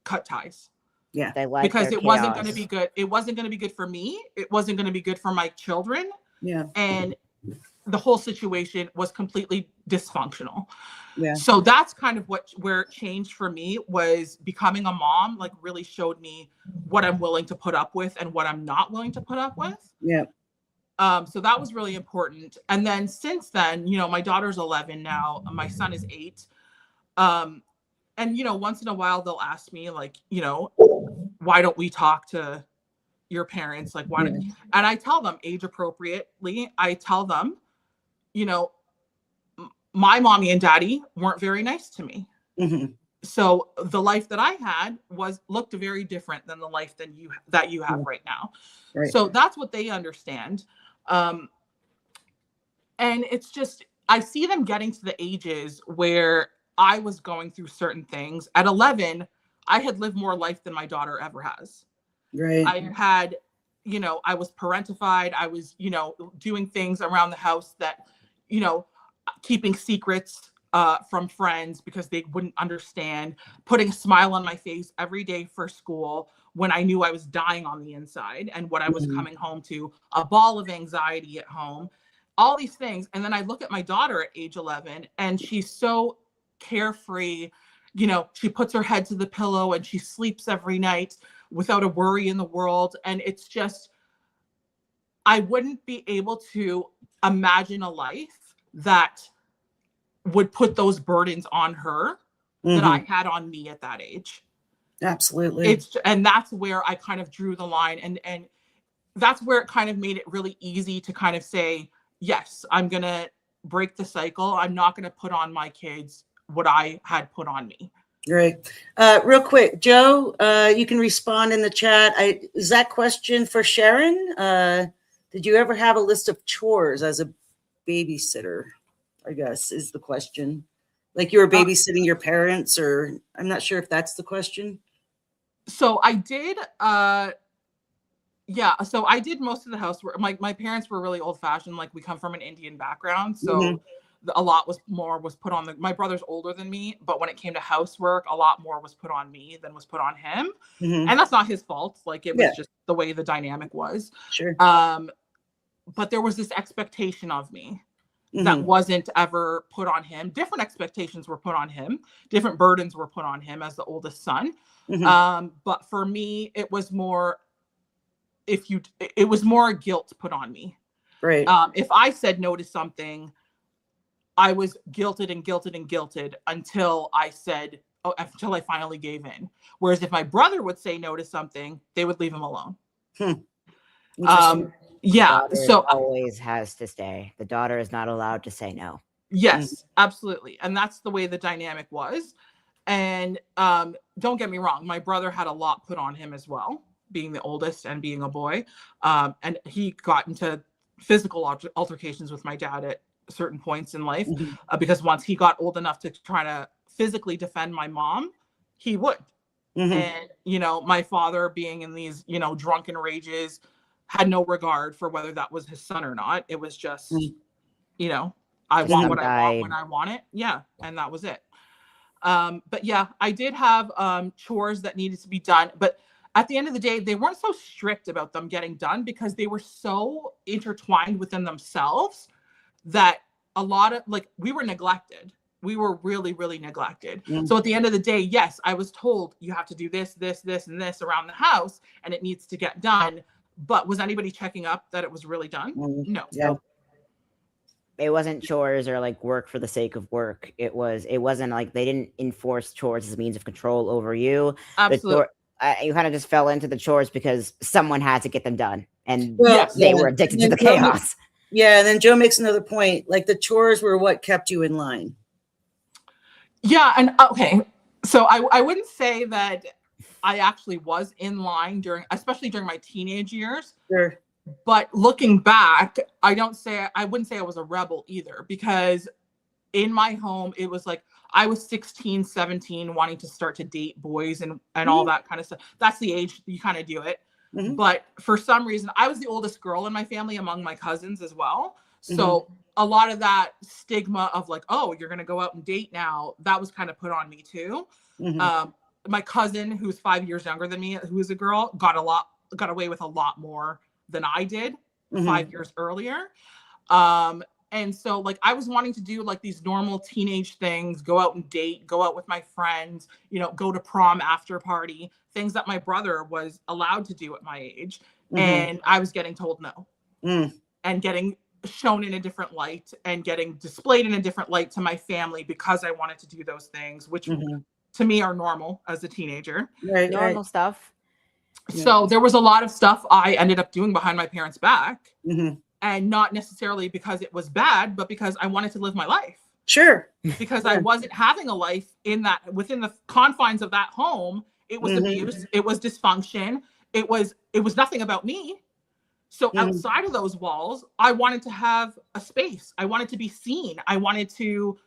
cut ties. Yeah. Because it wasn't going to be good. It wasn't going to be good for me. It wasn't going to be good for my children. Yeah. And the whole situation was completely dysfunctional. Yeah. So that's kind of where it changed for me, was becoming a mom, like really showed me what I'm willing to put up with and what I'm not willing to put up with. Yeah. So that was really important. And then since then, you know, my daughter's 11 now, my son is 8. And, you know, once in a while they'll ask me like, you know, why don't we talk to your parents? Like, why don't, and I tell them age appropriately, I tell them, you know, my mommy and daddy weren't very nice to me. So the life that I had looked very different than the life that you have right now. Right. So that's what they understand. And it's just, I see them getting to the ages where I was going through certain things. At 11, I had lived more life than my daughter ever has. Right. I had you know, I was parentified. I was, you know, doing things around the house that, you know, keeping secrets from friends because they wouldn't understand, putting a smile on my face every day for school when I knew I was dying on the inside and what I was coming home to, a ball of anxiety at home, all these things. And then I look at my daughter at age 11 and she's so carefree. You know, she puts her head to the pillow and she sleeps every night without a worry in the world. And it's just, I wouldn't be able to imagine a life that would put those burdens on her that I had on me at that age. Absolutely. And that's where I kind of drew the line. And that's where it kind of made it really easy to kind of say, yes, I'm going to break the cycle. I'm not going to put on my kids what I had put on me. Great. Real quick, Joe, you can respond in the chat. Is that question for Sharon? Did you ever have a list of chores as a babysitter? I guess is the question. Like you were babysitting your parents, or I'm not sure if that's the question. So I did, yeah. So I did most of the housework. My parents were really old fashioned. Like we come from an Indian background. So a lot was put on my brother's older than me, but when it came to housework, a lot more was put on me than was put on him. And that's not his fault. Like it was just the way the dynamic was. Sure. But there was this expectation of me that wasn't ever put on him. Different expectations were put on him. Different burdens were put on him as the oldest son. But for me, it was more, it was more guilt put on me. Right. If I said no to something, I was guilted and guilted and guilted until I said, until I finally gave in. Whereas if my brother would say no to something, they would leave him alone. Yeah. So always has to stay. The daughter is not allowed to say no. Yes, absolutely. And that's the way the dynamic was. And don't get me wrong, my brother had a lot put on him as well, being the oldest and being a boy. And he got into physical altercations with my dad at certain points in life because once he got old enough to try to physically defend my mom, he would. And, you know, my father being in these, you know, drunken rages, had no regard for whether that was his son or not. It was just, you know, I want what I want when I want it. Yeah. And that was it. But yeah, I did have chores that needed to be done. But at the end of the day, they weren't so strict about them getting done because they were so intertwined within themselves that a lot of, like, we were neglected. We were really, really neglected. So at the end of the day, yes, I was told you have to do this, this, this, and this around the house, and it needs to get done. But was anybody checking up that it was really done? No. Yeah. It wasn't chores or like work for the sake of work. It wasn't like they didn't enforce chores as a means of control over you. Absolutely. You kind of just fell into the chores because someone had to get them done. And they were addicted to the chaos. Yeah. And then Joe makes another point. Like the chores were what kept you in line. Yeah. And okay. So I wouldn't say that I actually was in line especially during my teenage years. Sure. But looking back, I wouldn't say I was a rebel either, because in my home, it was like I was 16, 17, wanting to start to date boys and all that kind of stuff. That's the age you kind of do it. But for some reason, I was the oldest girl in my family among my cousins as well. So a lot of that stigma of like, oh, you're going to go out and date now, that was kind of put on me too. My cousin, who's 5 years younger than me, who is a girl, got away with a lot more than I did 5 years earlier. And so like I was wanting to do like these normal teenage things, go out and date, go out with my friends, you know, go to prom after party, things that my brother was allowed to do at my age. And I was getting told no and getting shown in a different light and getting displayed in a different light to my family because I wanted to do those things, which to me are normal as a teenager. Normal stuff. So there was a lot of stuff I ended up doing behind my parents' back, and not necessarily because it was bad, but because I wanted to live my life. Sure. Because I wasn't having a life within the confines of that home. It was abuse. It was dysfunction. It was nothing about me. So outside of those walls, I wanted to have a space. I wanted to be seen. I wanted to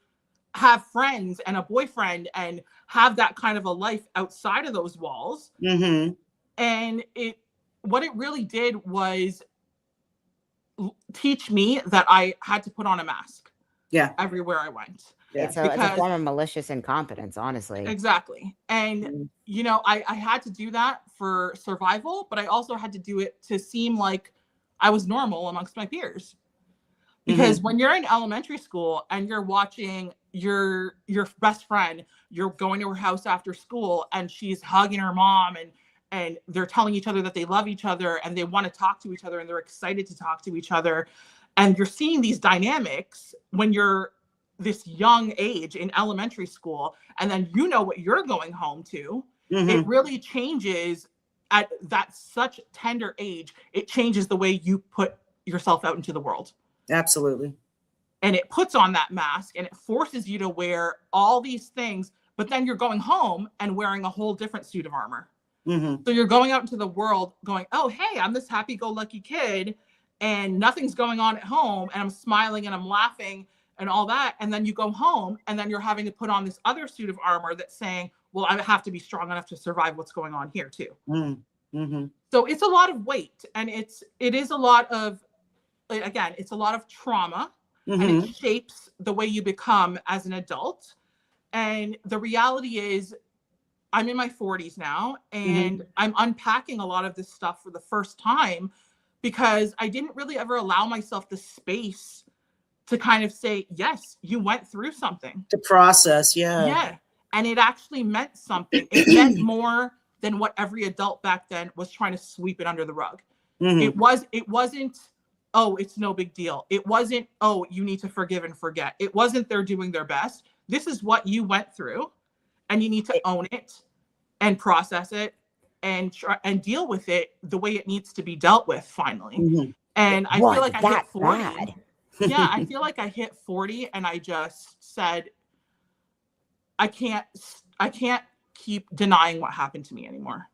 have friends and a boyfriend and have that kind of a life outside of those walls. And what it really did was teach me that I had to put on a mask. Yeah. Everywhere I went. Yeah. It's a form of malicious incompetence, honestly. Exactly. And, you know, I had to do that for survival, but I also had to do it to seem like I was normal amongst my peers. Because when you're in elementary school and you're watching your best friend, you're going to her house after school and she's hugging her mom and they're telling each other that they love each other and they want to talk to each other and they're excited to talk to each other. And you're seeing these dynamics when you're this young age in elementary school, and then you know what you're going home to. It really changes at that such tender age. It changes the way you put yourself out into the world. Absolutely. And it puts on that mask and it forces you to wear all these things, but then you're going home and wearing a whole different suit of armor. So you're going out into the world going, oh, hey, I'm this happy-go-lucky kid and nothing's going on at home and I'm smiling and I'm laughing and all that. And then you go home and then you're having to put on this other suit of armor that's saying, well, I have to be strong enough to survive what's going on here too. So it's a lot of weight, and it is a lot of, again, it's a lot of trauma, and it shapes the way you become as an adult. And the reality is I'm in my 40s now, and I'm unpacking a lot of this stuff for the first time because I didn't really ever allow myself the space to kind of say, yes, you went through something. To process, yeah. Yeah. And it actually meant something. It meant more than what every adult back then was trying to sweep it under the rug. It wasn't, oh, it's no big deal. It wasn't, oh, you need to forgive and forget. It wasn't they're doing their best. This is what you went through, and you need to own it and process it and try and deal with it the way it needs to be dealt with finally. And I feel like I hit 40. Yeah, I feel like I hit 40 and I just said, I can't keep denying what happened to me anymore.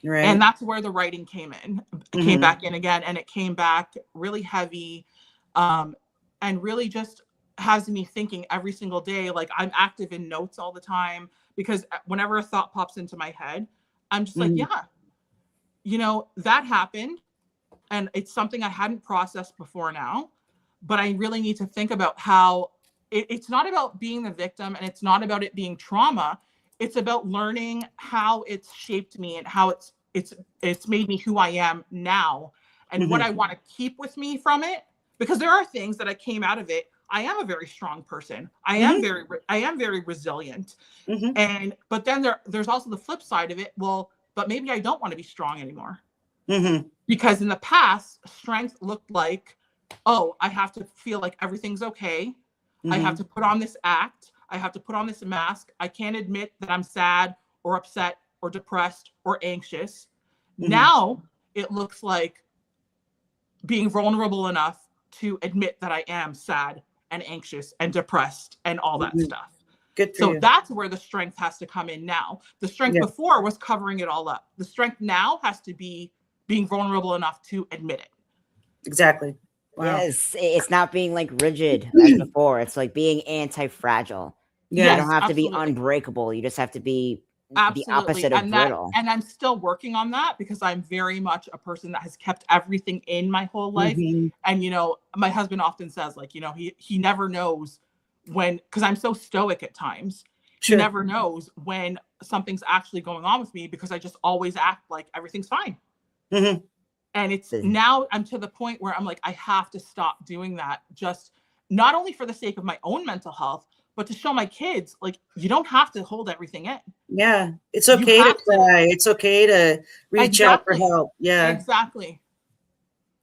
Right. And that's where the writing came in. It came back in again, and it came back really heavy, and really just has me thinking every single day. Like, I'm active in notes all the time because whenever a thought pops into my head, I'm just like, yeah, you know, that happened, and it's something I hadn't processed before now, but I really need to think about how it's not about being the victim, and it's not about it being trauma. It's about learning how it's shaped me and how it's made me who I am now, and what I want to keep with me from it. Because there are things that I came out of it. I am a very strong person. I am very resilient. But then there's also the flip side of it. Well, but maybe I don't want to be strong anymore. Because in the past, strength looked like, oh, I have to feel like everything's okay. I have to put on this act. I have to put on this mask. I can't admit that I'm sad or upset or depressed or anxious. Now it looks like being vulnerable enough to admit that I am sad and anxious and depressed and all that stuff. Good for so you. That's where the strength has to come in now. The strength before was covering it all up. The strength now has to be being vulnerable enough to admit it. Exactly. Wow. Yes, it's not being like rigid as before. It's like being anti-fragile. Yeah, you don't have to be unbreakable. You just have to be the opposite of brittle. And I'm still working on that because I'm very much a person that has kept everything in my whole life. And, you know, my husband often says, like, you know, he never knows when, because I'm so stoic at times. He never knows when something's actually going on with me because I just always act like everything's fine. And it's now I'm to the point where I'm like, I have to stop doing that, just not only for the sake of my own mental health, but to show my kids, like, you don't have to hold everything in. Yeah. It's okay to cry. It's okay to reach out for help. Yeah. Exactly.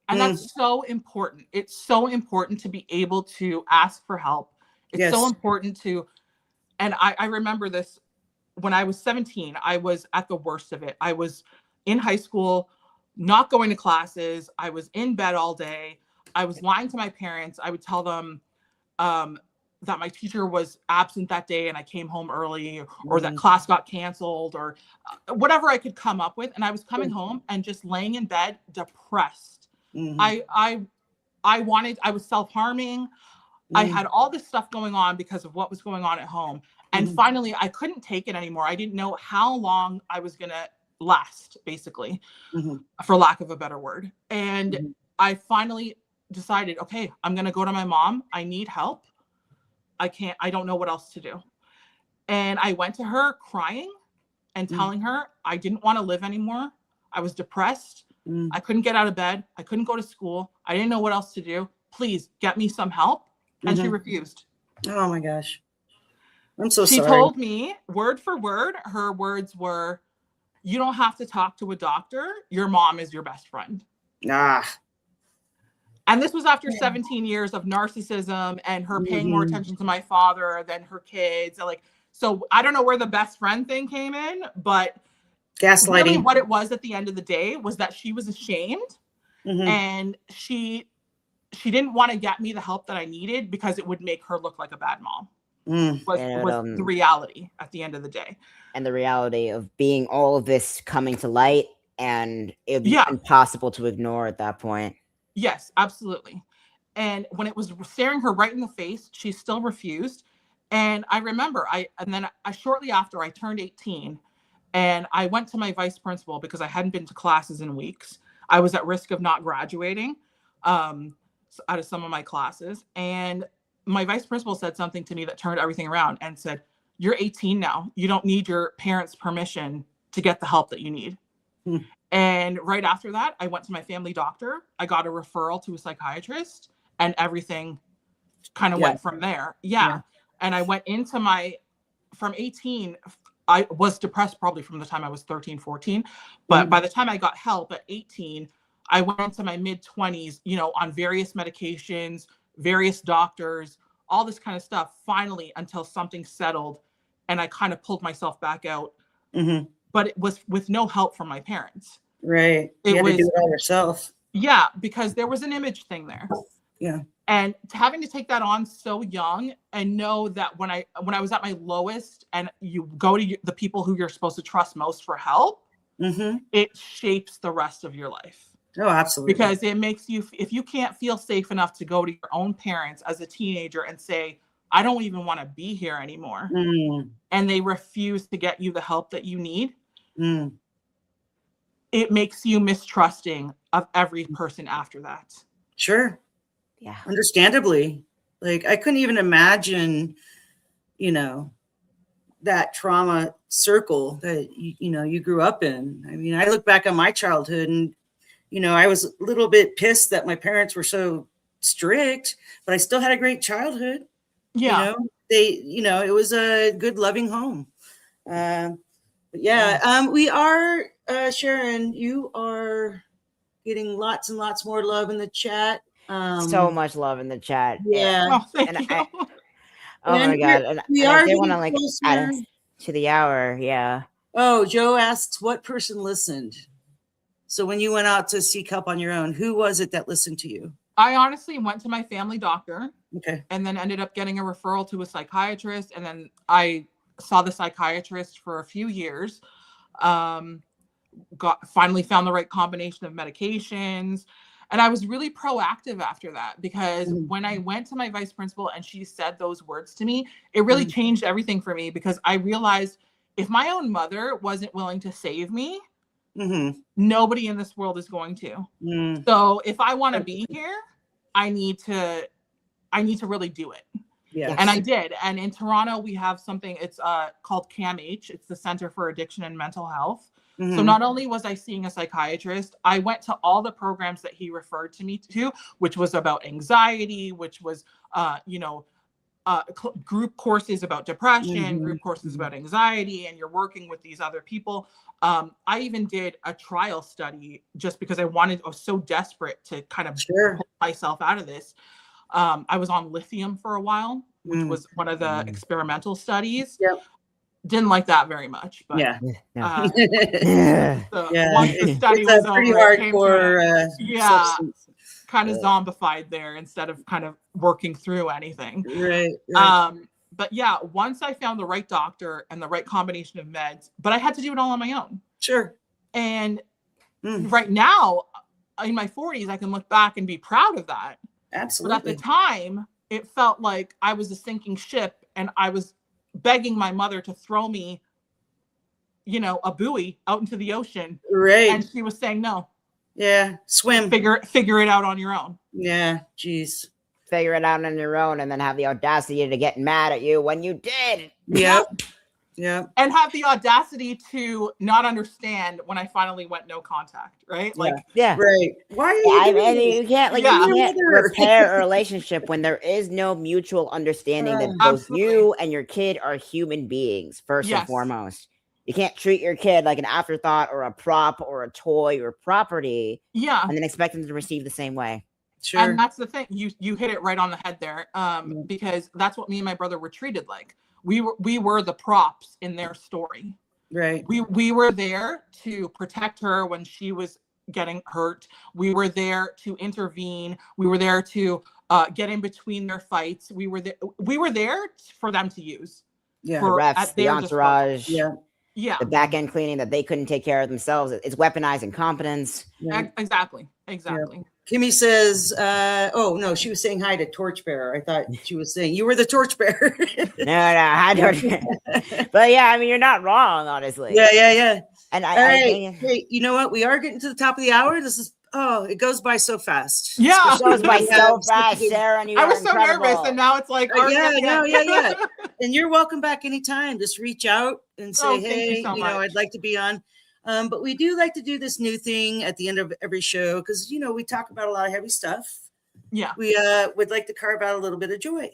And that's so important. It's so important to be able to ask for help. It's so important to, and I remember this when I was 17, I was at the worst of it. I was in high school, not going to classes. I was in bed all day. I was lying to my parents. I would tell them that my teacher was absent that day and I came home early, or that class got canceled, or whatever I could come up with. And I was coming home and just laying in bed depressed. I was self-harming. I had all this stuff going on because of what was going on at home. And finally, I couldn't take it anymore. I didn't know how long I was going to last, basically, for lack of a better word. And I finally decided, okay, I'm going to go to my mom. I need help. I don't know what else to do. And I went to her crying and telling her I didn't want to live anymore. I was depressed. I couldn't get out of bed. I couldn't go to school. I didn't know what else to do. Please get me some help. And she refused. Oh my gosh. I'm so sorry. She told me word for word, her words were, you don't have to talk to a doctor. Your mom is your best friend. And this was after 17 years of narcissism and her paying more attention to my father than her kids. Like, so I don't know where the best friend thing came in, but gaslighting. Really what it was at the end of the day was that she was ashamed and she didn't want to get me the help that I needed because it would make her look like a bad mom. Was the reality at the end of the day. And the reality of being all of this coming to light, and it was impossible to ignore at that point. Yes, absolutely. And when it was staring her right in the face, she still refused. And I remember shortly after I turned 18 and I went to my vice principal because I hadn't been to classes in weeks. I was at risk of not graduating out of some of my classes. And my vice principal said something to me that turned everything around and said, you're 18 now. You don't need your parents' permission to get the help that you need. And right after that, I went to my family doctor. I got a referral to a psychiatrist and everything kind of went from there. And I went into from 18, I was depressed probably from the time I was 13, 14. But by the time I got help at 18, I went into my mid 20s, on various medications, various doctors, all this kind of stuff, finally, until something settled and I kind of pulled myself back out. But it was with no help from my parents. Right. You had to do it all yourself. Yeah, because there was an image thing there. Yeah. And having to take that on so young and know that when I was at my lowest and you go to the people who you're supposed to trust most for help, it shapes the rest of your life. Oh, absolutely. Because it makes you, if you can't feel safe enough to go to your own parents as a teenager and say, I don't even want to be here anymore. And they refuse to get you the help that you need. It makes you mistrusting of every person after that. Sure. Yeah. Understandably. Like, I couldn't even imagine, that trauma circle that, you grew up in. I mean, I look back on my childhood and, I was a little bit pissed that my parents were so strict, but I still had a great childhood. Yeah. It was a good, loving home. We are, Sharon, you are getting lots and lots more love in the chat. So much love in the chat. Yeah. Thank you. My God. And we I are want to add to the hour. Yeah. Oh, Joe asks what person listened. So when you went out to seek help on your own, who was it that listened to you? I honestly went to my family doctor. Okay. And then ended up getting a referral to a psychiatrist. And then I saw the psychiatrist for a few years. Finally found the right combination of medications. And I was really proactive after that because when I went to my vice principal and she said those words to me, it really changed everything for me because I realized if my own mother wasn't willing to save me, nobody in this world is going to. So if I want to be here, I need to really do it. Yes. And I did. And in Toronto, we have something, it's called CAMH. It's the Center for Addiction and Mental Health. So not only was I seeing a psychiatrist, I went to all the programs that he referred to me to, which was about anxiety, which was, group courses about depression, group courses about anxiety, and you're working with these other people. I even did a trial study just because I was so desperate to kind of pull myself out of this. I was on lithium for a while, which was one of the experimental studies. Yep. Didn't like that very much, but once the study was over, pretty hardcore substance. Kind of zombified there instead of kind of working through anything. Right. But yeah, once I found the right doctor and the right combination of meds, but I had to do it all on my own. Sure. And right now, in my 40s, I can look back and be proud of that. Absolutely. But at the time, it felt like I was a sinking ship and I was begging my mother to throw me you know, a buoy out into the ocean. Right. And she was saying, no. Yeah. Swim. Figure it out on your own. Yeah. Jeez. Figure it out on your own and then have the audacity to get mad at you when you did. Yep. Yeah. And have the audacity to not understand when I finally went no contact, right? Like, yeah. Right. Why are you you can't, like, you can't repair a relationship when there is no mutual understanding that both you and your kid are human beings, first and foremost. You can't treat your kid like an afterthought or a prop or a toy or property. Yeah. And then expect them to receive the same way. Sure. And that's the thing. You hit it right on the head there. Because that's what me and my brother were treated like. We were the props in their story. Right. We were there to protect her when she was getting hurt. We were there to intervene. We were there to get in between their fights. We were there for them to use. Yeah. The refs, the entourage. Yeah. The back end cleaning that they couldn't take care of themselves. It's weaponized incompetence. Yeah. Exactly. Yeah. Kimmy says, oh, no, she was saying hi to Torchbearer. I thought she was saying you were the Torchbearer. No, hi, Torchbearer. But yeah, I mean, you're not wrong, honestly. Yeah. And hey, you know what? We are getting to the top of the hour. This is, it goes by so fast. Yeah. It goes by so fast, Sarah. And I was so nervous, and now it's like, yeah. And you're welcome back anytime. Just reach out and say, hey, you know, I'd like to be on. But we do like to do this new thing at the end of every show because, you know, we talk about a lot of heavy stuff. Yeah. We would like to carve out a little bit of joy.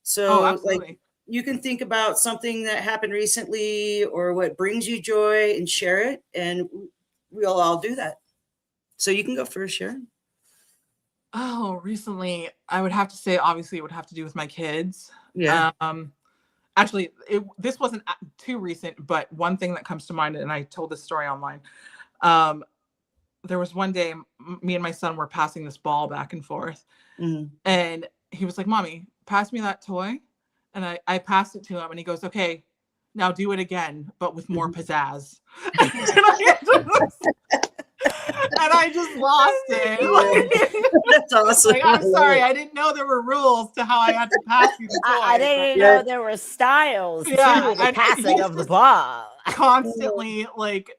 So like you can think about something that happened recently or what brings you joy and share it. And we'll all do that. So you can go first, Sharon. Oh, recently, I would have to say, obviously, it would have to do with my kids. Yeah. Actually, this wasn't too recent, but one thing that comes to mind, and I told this story online. There was one day, me and my son were passing this ball back and forth, and he was like, "Mommy, pass me that toy," and I passed it to him, and he goes, "Okay, now do it again, but with more pizzazz." And I just lost it. That's awesome. Like, I'm sorry, I didn't know there were rules to how I had to pass you the toy. I didn't know there were styles to the passing of the ball. Constantly, like,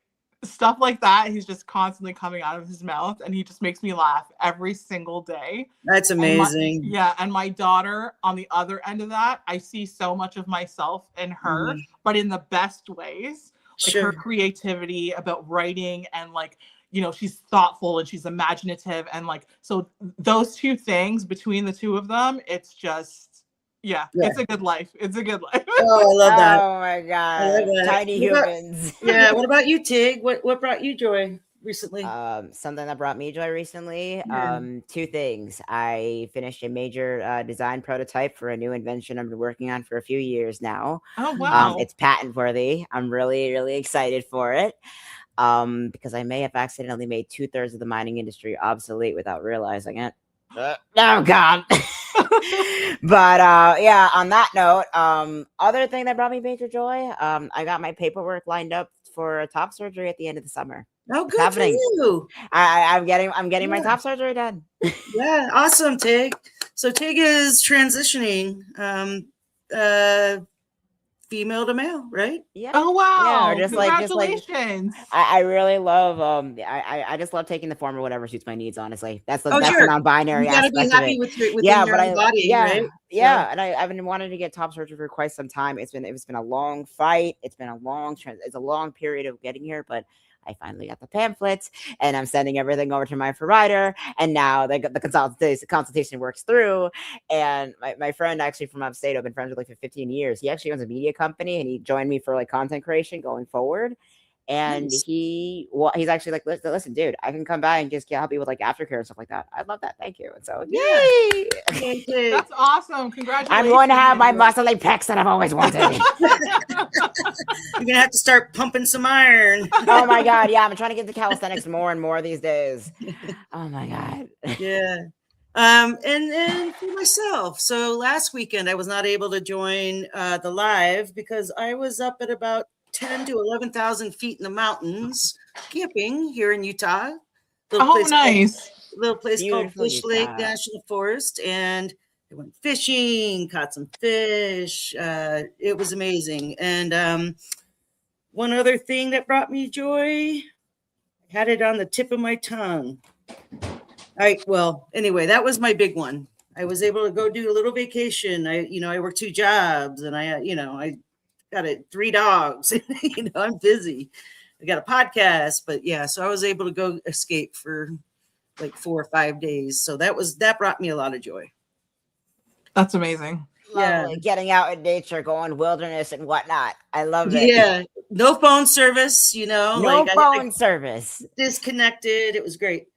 stuff like that. He's just constantly coming out of his mouth, and he just makes me laugh every single day. That's amazing. And my daughter, on the other end of that, I see so much of myself in her, but in the best ways. Like her creativity about writing and, like, you know, she's thoughtful and she's imaginative. And, like, so those two things between the two of them, it's just, it's a good life. It's a good life. Oh, I love that. Oh my God. Tiny humans. What about you, Tig? What brought you joy recently? Something that brought me joy recently. Two things. I finished a major design prototype for a new invention I've been working on for a few years now. Oh, wow. It's patent worthy. I'm really, really excited for it. Because I may have accidentally made 2/3 of the mining industry obsolete without realizing it. Oh God. But on that note, other thing that brought me major joy, I got my paperwork lined up for top surgery at the end of the summer. Oh, good for you. I'm getting my top surgery done. Yeah, awesome, Tig. So Tig is transitioning female to male, right? Yeah. Oh wow! Yeah, Congratulations. I really love I just love taking the form of whatever suits my needs. Honestly, that's the non-binary aspect be happy of it. With your own body, right? Yeah, and I've been wanting to get top surgery for quite some time. It's been a long fight. It's been a long period of getting here, but I finally got the pamphlets, and I'm sending everything over to my provider. And now the consultation works through. And my friend, actually from upstate, I've been friends with like for 15 years. He actually owns a media company, and he joined me for like content creation going forward. And he's actually like, listen, dude, I can come by and just help you with like aftercare and stuff like that. I love that. Thank you. And so, yay! That's awesome. Congratulations. I'm going to have my muscly pecs that I've always wanted. You're gonna have to start pumping some iron. Oh my God, yeah, I'm trying to get to calisthenics more and more these days. Oh my God. Yeah. And for myself. So last weekend I was not able to join the live because I was up at about 10 to 11,000 feet in the mountains camping here in Utah. Nice. Little place called Fish Utah. Lake National Forest, and I went fishing, caught some fish. It was amazing. And one other thing that brought me joy. I had it on the tip of my tongue. Anyway, that was my big one. I was able to go do a little vacation. I work 2 jobs, and I got 3 dogs. I'm busy. I got a podcast, but yeah, so I was able to go escape for like 4 or 5 days. So that brought me a lot of joy. That's amazing. Lovely. Getting out in nature, going wilderness and whatnot. I love it. Yeah. No phone service, No phone service. Disconnected. It was great.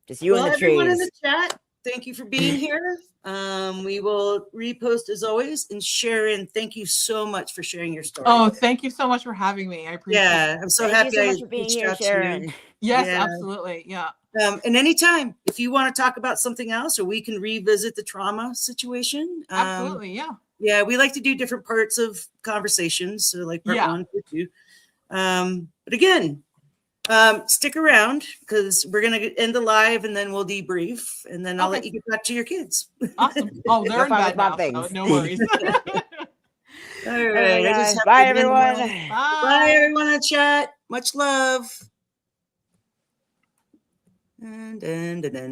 Just you and the trees. Everyone in the chat, thank you for being here. We will repost as always. And Sharon, thank you so much for sharing your story. Oh, thank you so much for having me. I appreciate it. Yeah, I'm so happy. Thank you so much for being here, Sharon. Yes, absolutely. Yeah. And anytime, if you want to talk about something else, or we can revisit the trauma situation. Absolutely, yeah. Yeah, we like to do different parts of conversations. So like part 1, part 2. But again, stick around because we're going to end the live and then we'll debrief. And then I'll let you get back to your kids. Awesome. Oh, they're in bed now, so no worries. All right. Bye, everyone. Bye, everyone in chat. Much love. And